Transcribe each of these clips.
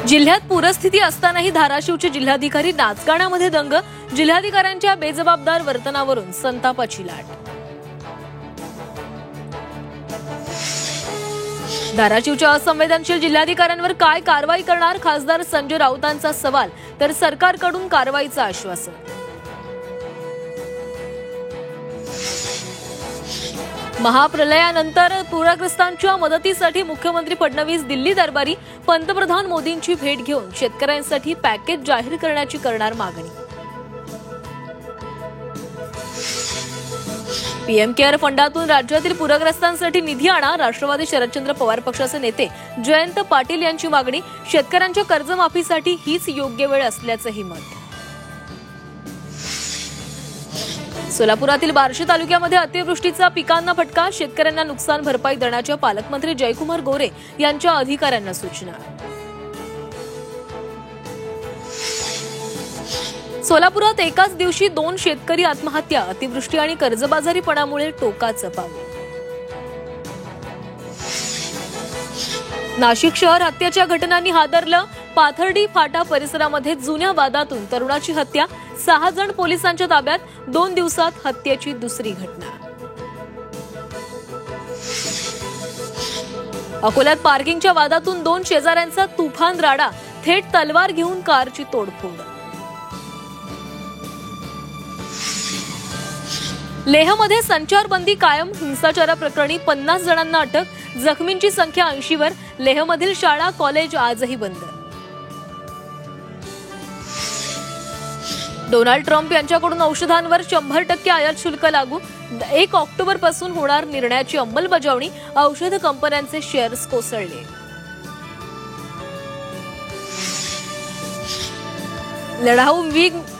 जिल्ह्यात पूरस्थिती असतानाही धाराशिवचे जिल्हाधिकारी नाचगाण्यामध्ये दंग. जिल्हाधिकाऱ्यांच्या बेजबाबदार वर्तनावरून संतापाची लाट. धाराशिवच्या असंवेदनशील जिल्हाधिकाऱ्यांवर काय कारवाई करणार? खासदार संजय राऊतांचा सवाल, तर सरकारकडून कारवाईचं आश्वासन. महाप्रलयानंतर पूरग्रस्तांच्या मदतीसाठी मुख्यमंत्री फडणवीस दिल्ली दरबारी. पंतप्रधान मोदींची भेट घेऊन शेतकऱ्यांसाठी पॅकेज जाहीर करण्याची करणार मागणी. पीएम केअर फंडातून राज्यातील पूरग्रस्तांसाठी निधी आणा. राष्ट्रवादी शरदचंद्र पवार पक्षाचे नेते जयंत पाटील यांची मागणी. शेतकऱ्यांच्या कर्जमाफीसाठी हीच योग्य वेळ असल्याचंही मत. सोलापुरातील बार्शी तालुक्यामध्ये अतिवृष्टीचा पिकांना फटका. शेतकऱ्यांना नुकसान भरपाई देण्याच्या पालकमंत्री जयकुमार गोरे यांच्या अधिकाऱ्यांना सूचना. सोलापुरात एकाच दिवशी 2 शेतकरी आत्महत्या. अतिवृष्टी आणि कर्जबाजारीपणामुळे टोकाचं पाऊल. नाशिक शहर हत्येच्या घटनांनी हादरलं. पाथर्डी फाटा परिसरामध्ये जुन्या वादातून तरुणाची हत्या. 6 जण पोलिसांच्या ताब्यात. 2 दिवसात हत्येची दुसरी घटना. अकोल्यात पार्किंगच्या वादातून 2 शेजाऱ्यांचा तुफान राडा. थेट तलवार घेऊन कारची तोडफोड. लेहमध्ये संचारबंदी कायम. हिंसाचाराप्रकरणी 50 जणांना अटक. जखमींची संख्या 80 वर. लेहमधील शाळा कॉलेज आजही बंद. डोनाल्ड ट्रम्प यांच्याकडून औषधांवर 100% आयात शुल्क लागू. 1 ऑक्टोबरपासून होणार निर्णयाची अंमलबजावणी. औषध कंपन्यांचे शेअर्स कोसळले. लढाऊ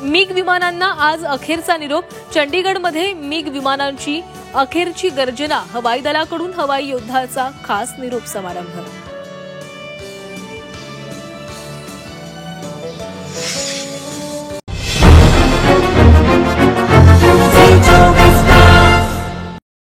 मिग विमानांना आज अखेरचा निरोप. चंडीगडमध्ये मिग विमानांची अखेरची गर्जना. हवाई दलाकडून हवाई योद्धाचा खास निरोप समारंभ.